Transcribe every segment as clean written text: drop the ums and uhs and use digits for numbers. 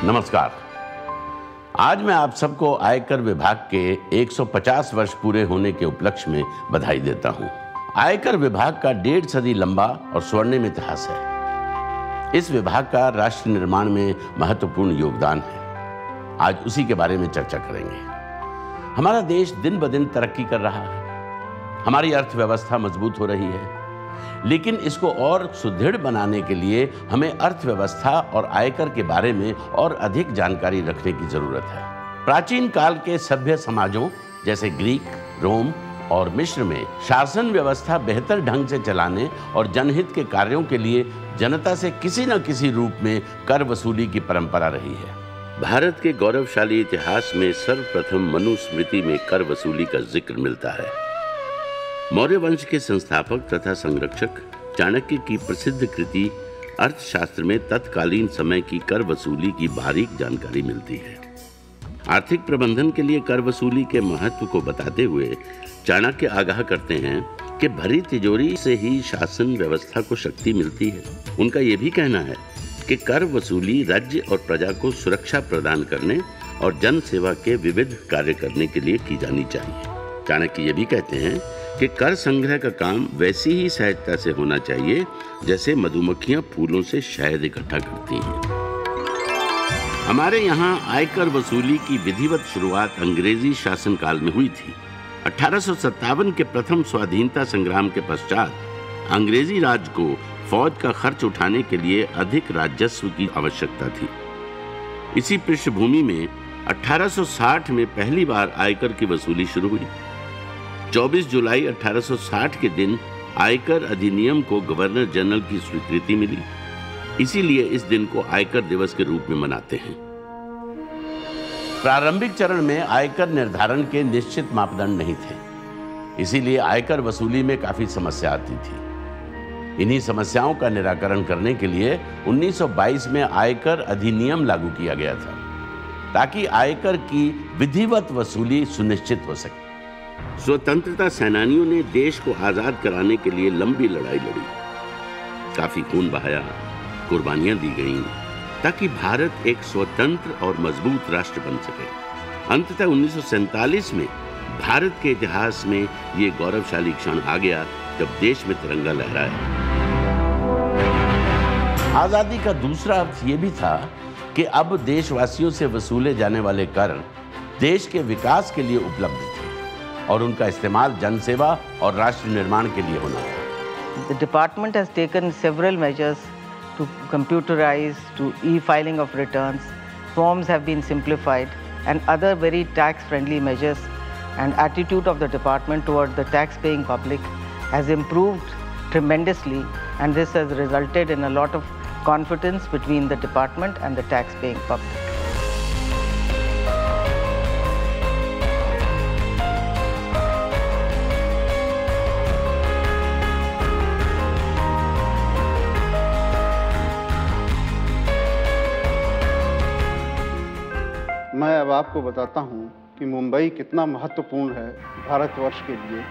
नमस्कार। आज मैं आप सबको आयकर विभाग के 150 वर्ष पूरे होने के उपलक्ष्य में बधाई देता हूं। आयकर विभाग का 1.5 सदी लंबा और स्वर्णिम इतिहास है। इस विभाग का राष्ट्र निर्माण में महत्वपूर्ण योगदान है। आज उसी के बारे में चर्चा करेंगे। हमारा देश दिन ब दिन तरक्की कर रहा है। हमारी अर्थव्यवस्था मजबूत हो रही है, लेकिन इसको और सुदृढ़ बनाने के लिए हमें अर्थव्यवस्था और आयकर के बारे में और अधिक जानकारी रखने की जरूरत है। प्राचीन काल के सभ्य समाजों जैसे ग्रीक, रोम और मिस्र में शासन व्यवस्था बेहतर ढंग से चलाने और जनहित के कार्यों के लिए जनता से किसी न किसी रूप में कर वसूली की परंपरा रही है। भारत के गौरवशाली इतिहास में सर्वप्रथम मनुस्मृति में कर वसूली का जिक्र मिलता है। मौर्य वंश के संस्थापक तथा संरक्षक चाणक्य की प्रसिद्ध कृति अर्थशास्त्र में तत्कालीन समय की कर वसूली की बारीक जानकारी मिलती है। आर्थिक प्रबंधन के लिए कर वसूली के महत्व को बताते हुए चाणक्य आगाह करते हैं कि भरी तिजोरी से ही शासन व्यवस्था को शक्ति मिलती है। उनका यह भी कहना है कि कर वसूली राज्य और प्रजा को सुरक्षा प्रदान करने और जन सेवा के विविध कार्य करने के लिए की जानी चाहिए। चाणक्य ये भी कहते हैं कि कर संग्रह का काम वैसी ही सहजता से होना चाहिए जैसे मधुमक्खियां फूलों से शहद इकट्ठा करती हैं। हमारे यहाँ आयकर वसूली की विधिवत शुरुआत अंग्रेजी शासनकाल में हुई थी। 1857 के प्रथम स्वाधीनता संग्राम के पश्चात अंग्रेजी राज को फौज का खर्च उठाने के लिए अधिक राजस्व की आवश्यकता थी। इसी पृष्ठभूमि में 1860 में पहली बार आयकर की वसूली शुरू हुई। 24 जुलाई 1860 के दिन आयकर अधिनियम को गवर्नर जनरल की स्वीकृति मिली। इसीलिए इस दिन को आयकर दिवस के रूप में मनाते हैं। प्रारंभिक चरण में आयकर निर्धारण के निश्चित मापदंड नहीं थे, इसीलिए आयकर वसूली में काफी समस्या आती थी। इन्हीं समस्याओं का निराकरण करने के लिए 1922 में आयकर अधिनियम लागू किया गया था, ताकि आयकर की विधिवत वसूली सुनिश्चित हो सके। स्वतंत्रता सेनानियों ने देश को आजाद कराने के लिए लंबी लड़ाई लड़ी, काफी खून बहाया, कुर्बानियां दी गईं, ताकि भारत एक स्वतंत्र और मजबूत राष्ट्र बन सके। अंततः 1947 में भारत के इतिहास में ये गौरवशाली क्षण आ गया जब देश में तिरंगा लहराया। आजादी का दूसरा अर्थ ये भी था कि अब देशवासियों से वसूले जाने वाले कर देश के विकास के लिए उपलब्ध थे और उनका इस्तेमाल जनसेवा और राष्ट्र निर्माण के लिए होना था। The department has taken several measures to computerize, to e-filing of returns, forms have been simplified, and other very tax-friendly measures, and attitude of the department towards the tax-paying public has improved tremendously, and this has resulted in a lot of confidence between the department and the tax-paying public. मैं अब आपको बताता हूं कि मुंबई कितना महत्वपूर्ण है भारतवर्ष के लिए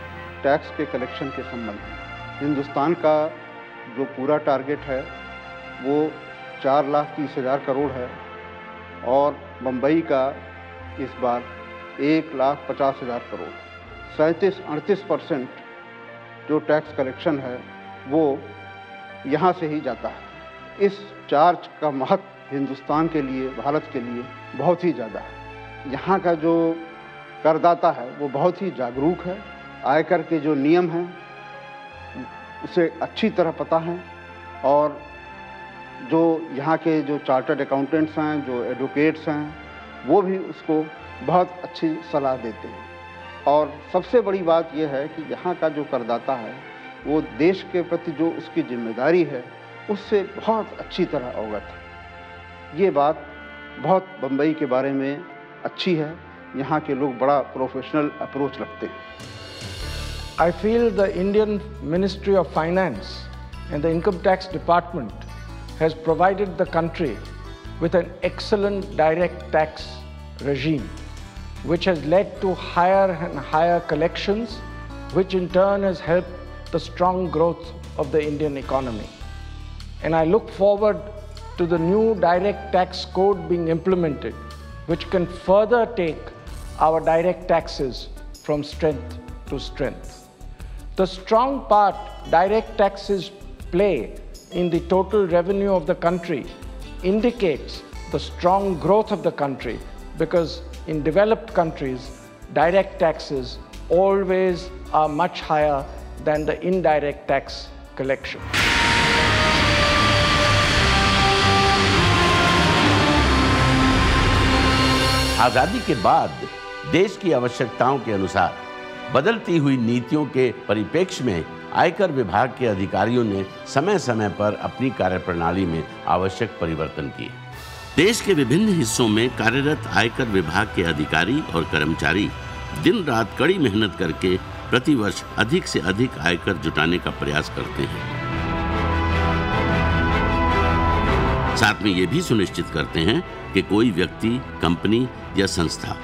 टैक्स के कलेक्शन के संबंध में। हिंदुस्तान का जो पूरा टारगेट है वो 4,30,000 करोड़ है और मुंबई का इस बार 1,50,000 करोड़। 37-38% जो टैक्स कलेक्शन है वो यहाँ से ही जाता है। इस चार्ज का महत्व हिंदुस्तान के लिए, भारत के लिए बहुत ही ज़्यादा है। यहाँ का जो करदाता है वो बहुत ही जागरूक है। आयकर के जो नियम हैं उसे अच्छी तरह पता है और जो यहाँ के जो चार्टर्ड अकाउंटेंट्स हैं, जो एडवोकेट्स हैं, वो भी उसको बहुत अच्छी सलाह देते हैं। और सबसे बड़ी बात यह है कि यहाँ का जो करदाता है वो देश के प्रति जो उसकी जिम्मेदारी है उससे बहुत अच्छी तरह अवगत है। ये बात बहुत बम्बई के बारे में अच्छी है। यहाँ के लोग बड़ा प्रोफेशनल अप्रोच रखते हैं। I feel the Indian Ministry of Finance and the Income Tax Department has provided the country with an excellent direct tax regime, which has led to higher and higher collections, which in turn has helped the strong growth of the Indian economy. And I look forward to the new direct tax code being implemented, which can further take our direct taxes from strength to strength. The strong part direct taxes play in the total revenue of the country indicates the strong growth of the country, because in developed countries, direct taxes always are much higher than the indirect tax collection. आजादी के बाद देश की आवश्यकताओं के अनुसार बदलती हुई नीतियों के परिप्रेक्ष्य में आयकर विभाग के अधिकारियों ने समय समय पर अपनी कार्यप्रणाली में आवश्यक परिवर्तन किए। देश के विभिन्न हिस्सों में कार्यरत आयकर विभाग के अधिकारी और कर्मचारी दिन रात कड़ी मेहनत करके प्रतिवर्ष अधिक से अधिक आयकर जुटाने का प्रयास करते हैं। साथ में ये भी सुनिश्चित करते हैं कि कोई व्यक्ति, कंपनी या संस्था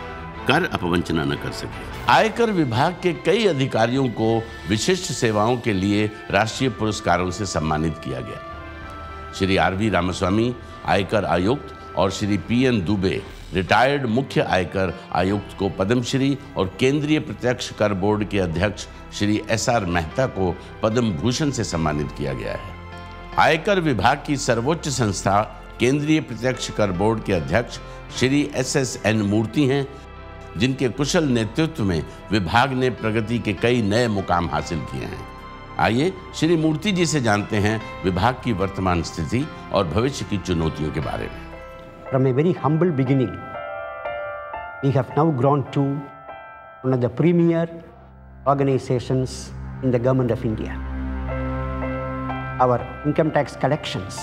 कर अपवंचना न कर सके। आयकर विभाग के कई अधिकारियों को विशिष्ट सेवाओं के लिए राष्ट्रीय पुरस्कारों से सम्मानित किया गया। श्री आर.वी. रामास्वामी, आयकर आयुक्त, और श्री पी.एन. दुबे, रिटायर्ड मुख्य आयकर आयुक्त, को पद्मश्री और केंद्रीय प्रत्यक्ष कर बोर्ड के अध्यक्ष श्री एस.आर. मेहता को पद्म भूषण से सम्मानित किया गया है। आयकर विभाग की सर्वोच्च संस्था केंद्रीय प्रत्यक्ष कर बोर्ड के अध्यक्ष श्री एस.एस.एन. मूर्ति हैं, जिनके कुशल नेतृत्व में विभाग ने प्रगति के कई नए मुकाम हासिल किए हैं। आइए श्री मूर्ति जी से जानते हैं विभाग की वर्तमान स्थिति और भविष्य की चुनौतियों के बारे में। From a very humble beginning, we have now grown to one of the premier organizations in the Government of India. Our income tax collections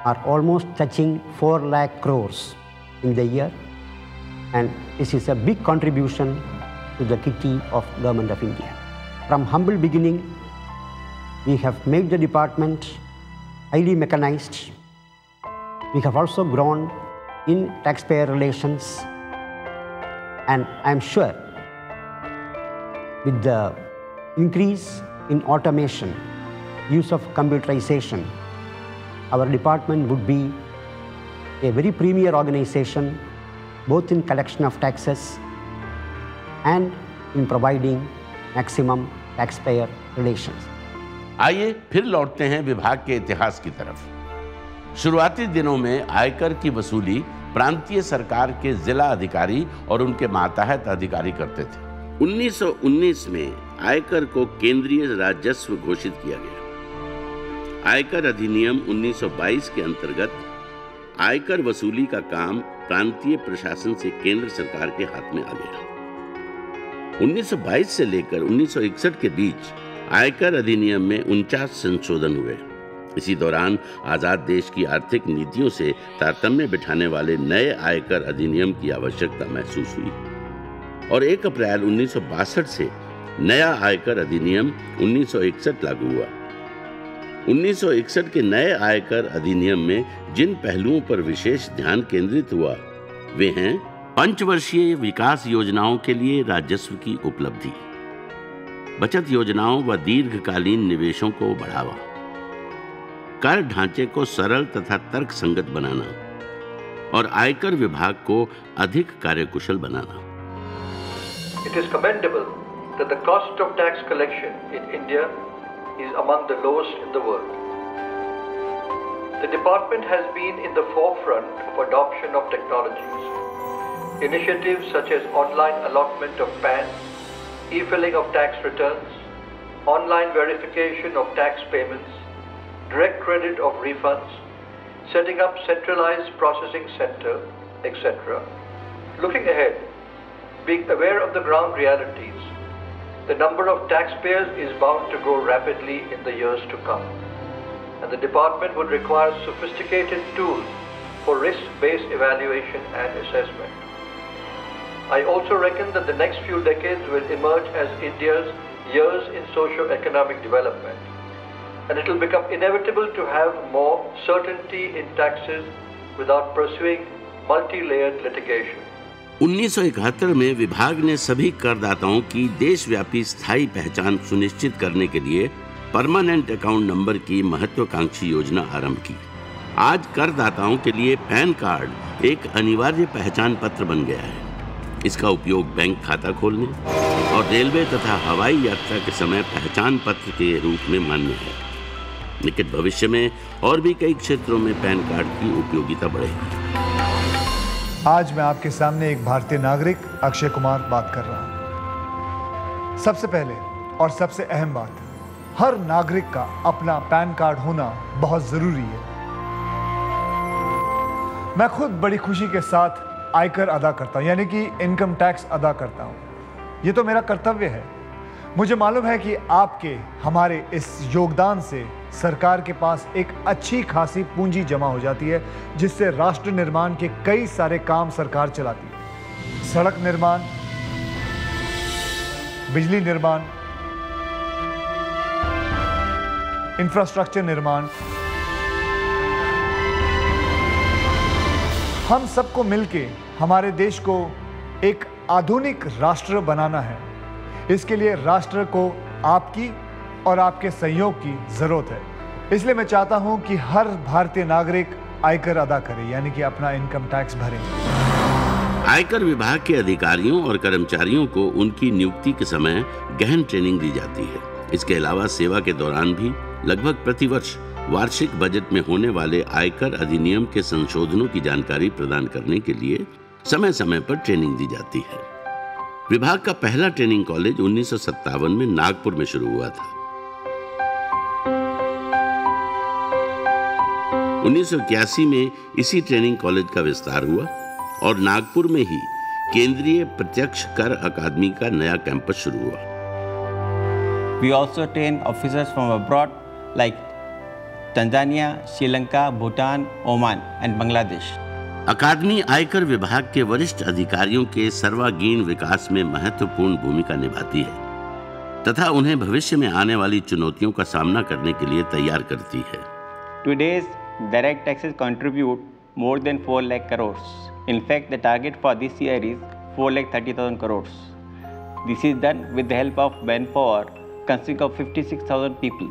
are almost touching 4 lakh crores in the year, and this is a big contribution to the kitty of Government of India. From humble beginning, we have made the department highly mechanized. We have also grown in taxpayer relations, and I am sure with the increase in automation, use of computerization, our department would be a very premier organization, both in collection of taxes and in providing maximum taxpayer relations. आइए फिर लौटते हैं विभाग के इतिहास की तरफ। शुरुआती दिनों में आयकर की वसूली प्रांतीय सरकार के जिला अधिकारी और उनके मातहत अधिकारी करते थे। 1919 में आयकर को केंद्रीय राजस्व घोषित किया गया। आयकर अधिनियम 1922 के अंतर्गत आयकर वसूली का काम प्रांतीय प्रशासन से केंद्र सरकार के हाथ में आ गया। 1922 से लेकर 1961 के बीच आयकर अधिनियम में 49 संशोधन हुए। इसी दौरान आजाद देश की आर्थिक नीतियों से तारतम्य बिठाने वाले नए आयकर अधिनियम की आवश्यकता महसूस हुई और 1 अप्रैल 1962 से नया आयकर अधिनियम 1961 लागू हुआ। 1961 के नए आयकर अधिनियम में जिन पहलुओं पर विशेष ध्यान केंद्रित हुआ वे हैं पंचवर्षीय विकास योजनाओं के लिए राजस्व की उपलब्धि, बचत योजनाओं व दीर्घकालीन निवेशों को बढ़ावा, कर ढांचे को सरल तथा तर्क संगत बनाना और आयकर विभाग को अधिक कार्यकुशल बनाना। It is commendable that the cost of tax collection in India is among the lowest in the world. The department has been in the forefront of adoption of technologies. Initiatives such as online allotment of PAN, e-filling of tax returns, online verification of tax payments, direct credit of refunds, setting up centralized processing center, etc. Looking ahead, being aware of the ground realities, the number of taxpayers is bound to grow rapidly in the years to come, and the department would require sophisticated tools for risk-based evaluation and assessment. I also reckon that the next few decades will emerge as India's years in socio-economic development, and it will become inevitable to have more certainty in taxes without pursuing multi-layered litigation. 1971 में विभाग ने सभी करदाताओं की देशव्यापी स्थायी पहचान सुनिश्चित करने के लिए परमानेंट अकाउंट नंबर की महत्वाकांक्षी योजना आरंभ की। आज करदाताओं के लिए पैन कार्ड एक अनिवार्य पहचान पत्र बन गया है। इसका उपयोग बैंक खाता खोलने और रेलवे तथा हवाई यात्रा के समय पहचान पत्र के रूप में मान्य है। निकट भविष्य में और भी कई क्षेत्रों में पैन कार्ड की उपयोगिता बढ़ेगी। आज मैं आपके सामने एक भारतीय नागरिक अक्षय कुमार बात कर रहा हूं। सबसे पहले और सबसे अहम बात, हर नागरिक का अपना पैन कार्ड होना बहुत जरूरी है। मैं खुद बड़ी खुशी के साथ आयकर अदा करता हूं, यानी कि इनकम टैक्स अदा करता हूं। ये तो मेरा कर्तव्य है। मुझे मालूम है कि आपके हमारे इस योगदान से सरकार के पास एक अच्छी खासी पूंजी जमा हो जाती है, जिससे राष्ट्र निर्माण के कई सारे काम सरकार चलाती है। सड़क निर्माण, बिजली निर्माण, इंफ्रास्ट्रक्चर निर्माण। हम सबको मिलके हमारे देश को एक आधुनिक राष्ट्र बनाना है। इसके लिए राष्ट्र को आपकी और आपके सहयोग की जरूरत है। इसलिए मैं चाहता हूं कि हर भारतीय नागरिक आयकर अदा करे, यानी कि अपना इनकम टैक्स भरे। आयकर विभाग के अधिकारियों और कर्मचारियों को उनकी नियुक्ति के समय गहन ट्रेनिंग दी जाती है। इसके अलावा सेवा के दौरान भी लगभग प्रतिवर्ष वार्षिक बजट में होने वाले आयकर अधिनियम के संशोधनों की जानकारी प्रदान करने के लिए समय समय पर ट्रेनिंग दी जाती है। विभाग का पहला ट्रेनिंग कॉलेज 1957 में नागपुर में शुरू हुआ था। 1981 में इसी ट्रेनिंग कॉलेज का विस्तार हुआ और नागपुर में ही केंद्रीय प्रत्यक्ष कर अकादमी का नया कैंपस शुरू हुआ। We also train officers from abroad like Tanzania, Sri Lanka, Bhutan, Oman and Bangladesh. अकादमी आयकर विभाग के वरिष्ठ अधिकारियों के सर्वांगीण विकास में महत्वपूर्ण भूमिका निभाती है तथा उन्हें भविष्य में आने वाली चुनौतियों का सामना करने के लिए तैयार करती है। Today's direct taxes contribute more than 4 lakh crores. In fact, the target for this year is 4,30,000 crores. This is done with the help of manpower consisting of 56,000 people,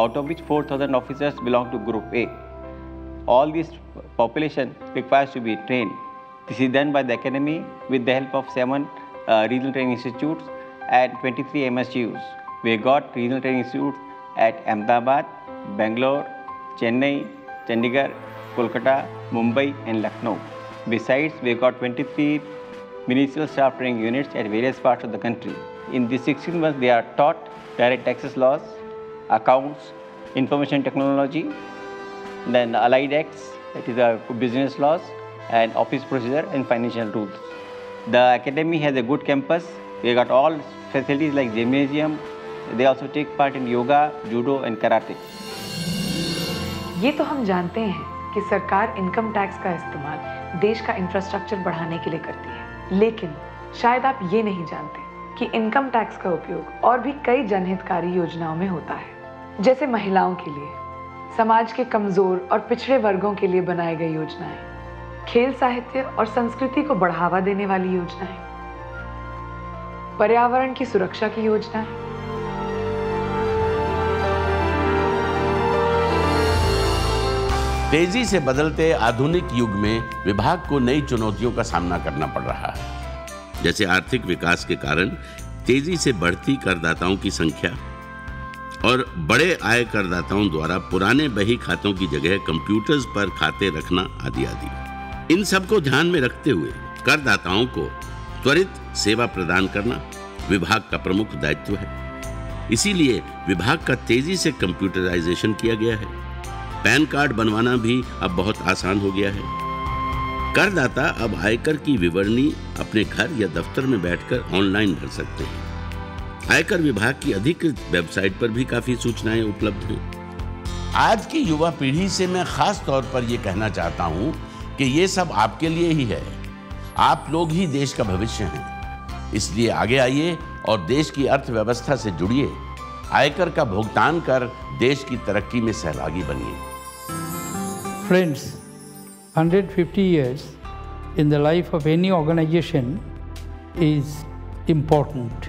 out of which 4,000 officers belong to Group A. All this population requires to be trained. This is done by the Academy with the help of 7 regional training institutes and 23 MSUs. We got regional training institutes at Ahmedabad, Bangalore, Chennai, Chandigarh, Kolkata, Mumbai and Lucknow. Besides, we got 23 municipal staff training units at various parts of the country. In these 16 months, they are taught direct taxes laws, accounts, information technology, then allied acts, that is business laws, and office procedure and financial rules. The academy has a good campus. We got all facilities like gymnasium. They also take part in yoga, judo and karate. ये तो हम जानते हैं कि सरकार income tax का इस्तेमाल देश का इंफ्रास्ट्रक्चर बढ़ाने के लिए करती है, लेकिन शायद आप ये नहीं जानते कि इनकम टैक्स का उपयोग और भी कई जनहितकारी योजनाओं में होता है, जैसे महिलाओं के लिए, समाज के कमजोर और पिछड़े वर्गों के लिए बनाई गई योजनाएं, खेल साहित्य और संस्कृति को बढ़ावा देने वाली योजनाएं, पर्यावरण की सुरक्षा की योजनाएं, तेजी से बदलते आधुनिक युग में विभाग को नई चुनौतियों का सामना करना पड़ रहा है, जैसे आर्थिक विकास के कारण तेजी से बढ़ती करदाताओं की संख्या और बड़े आय करदाताओं द्वारा पुराने बही खातों की जगह कंप्यूटर्स पर खाते रखना आदि आदि। इन सब को ध्यान में रखते हुए करदाताओं को त्वरित सेवा प्रदान करना विभाग का प्रमुख दायित्व है। इसीलिए विभाग का तेजी से कंप्यूटराइजेशन किया गया है। पैन कार्ड बनवाना भी अब बहुत आसान हो गया है। करदाता अब आयकर की विवरणी अपने घर या दफ्तर में बैठकर ऑनलाइन भर सकते हैं। आयकर विभाग की अधिकृत वेबसाइट पर भी काफी सूचनाएं उपलब्ध हैं। आज की युवा पीढ़ी से मैं खास तौर पर यह कहना चाहता हूं कि ये सब आपके लिए ही है। आप लोग ही देश का भविष्य हैं। इसलिए आगे आइए और देश की अर्थव्यवस्था से जुड़िए। आयकर का भुगतान कर देश की तरक्की में सहभागी बनिए। Friends, 150 years in the life of any organization is important.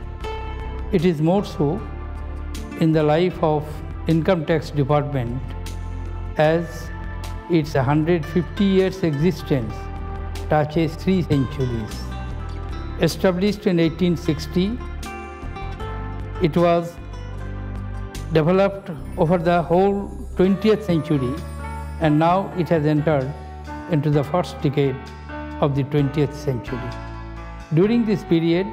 It is more so in the life of Income Tax Department, as its 150 years existence touches 3 centuries. Established in 1860, it was developed over the whole 20th century, and now it has entered into the first decade of the 20th century. During this period,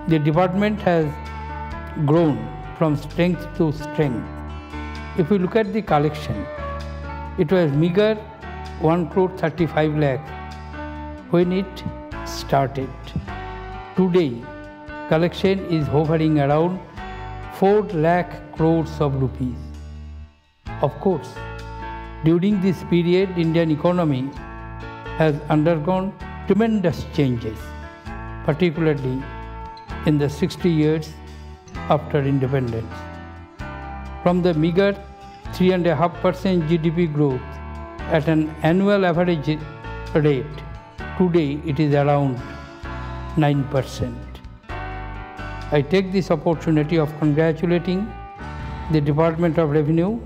the department has grown from strength to strength. If we look at the collection, it was meager 1,35 lakh when it started. Today, collection is hovering around 4 lakh crores of rupees. Of course, during this period, Indian economy has undergone tremendous changes, particularly in the 60 years after independence. From the meager 3.5% GDP growth at an annual average rate, today it is around 9%. I take this opportunity of congratulating the Department of Revenue,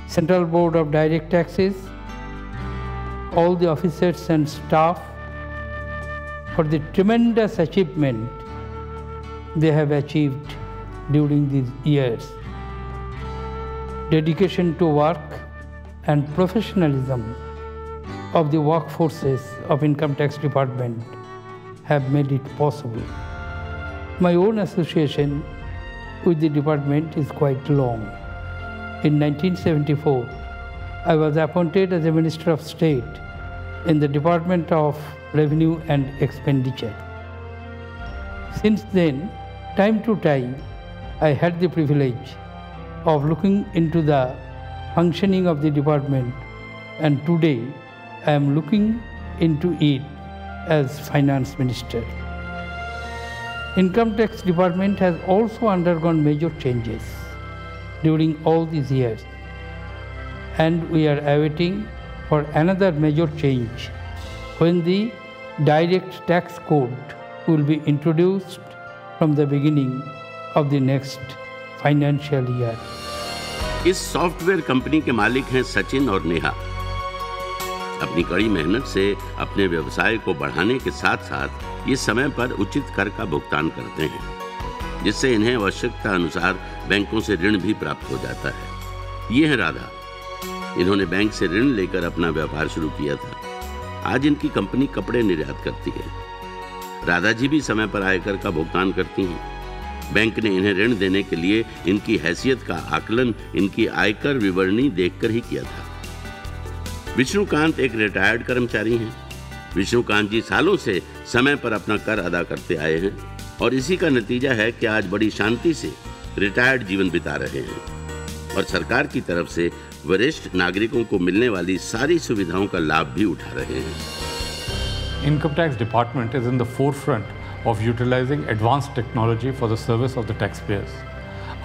Central Board of Direct Taxes, all the officers and staff for the tremendous achievement they have achieved during these years. Dedication to work and professionalism of the workforces of Income Tax Department have made it possible. My own association with the department is quite long. In 1974, I was appointed as a Minister of State in the Department of Revenue and Expenditure. Since then, time to time, I had the privilege of looking into the functioning of the department, and today I am looking into it as Finance Minister. Income Tax Department has also undergone major changes during all these years, and we are awaiting for another major change when the Direct Tax Code will be introduced from the beginning of the next financial year. इस software company के मालिक हैं सचिन और नेहा। अपनी कड़ी मेहनत से अपने व्यवसाय को बढ़ाने के साथ साथ ये समय पर उचित कर का भुगतान करते हैं, जिससे इन्हें आवश्यकता अनुसार बैंकों से ऋण भी प्राप्त हो जाता है। ये है राधा। इन्होंने बैंक से ऋण लेकर अपना व्यापार शुरू किया था। आज इनकी कंपनी कपड़े निर्यात करती है। राधा जी भी समय पर आयकर का भुगतान करती हैं। बैंक ने इन्हें ऋण देने के लिए इनकी हैसियत का आकलन इनकी आयकर विवरणी देखकर ही किया था। विष्णुकांत एक रिटायर्ड कर्मचारी हैं। विष्णुकांत जी सालों से समय पर अपना कर अदा करते आए हैं और इसी का नतीजा है कि आज बड़ी शांति से रिटायर्ड जीवन बिता रहे हैं और सरकार की तरफ से वरिष्ठ नागरिकों को मिलने वाली सारी सुविधाओं का लाभ भी उठा रहे हैं। Income Tax Department is in the forefront of utilizing advanced technology for the service of the taxpayers.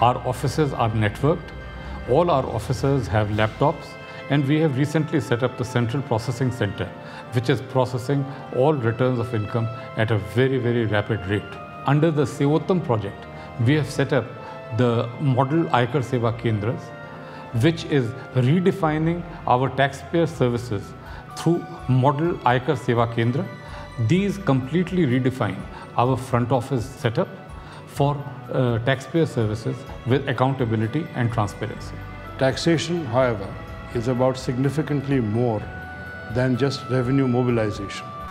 Our offices are networked, all our officers have laptops, and we have recently set up the Central Processing Center, which is processing all returns of income at a very, very rapid rate. Under the Sevottam project, we have set up the model Aikar Seva Kendras, which is redefining our taxpayer services through model Aikar Seva Kendra. These completely redefine our front office setup for taxpayer services with accountability and transparency. Taxation, however, is about significantly more than just revenue mobilization.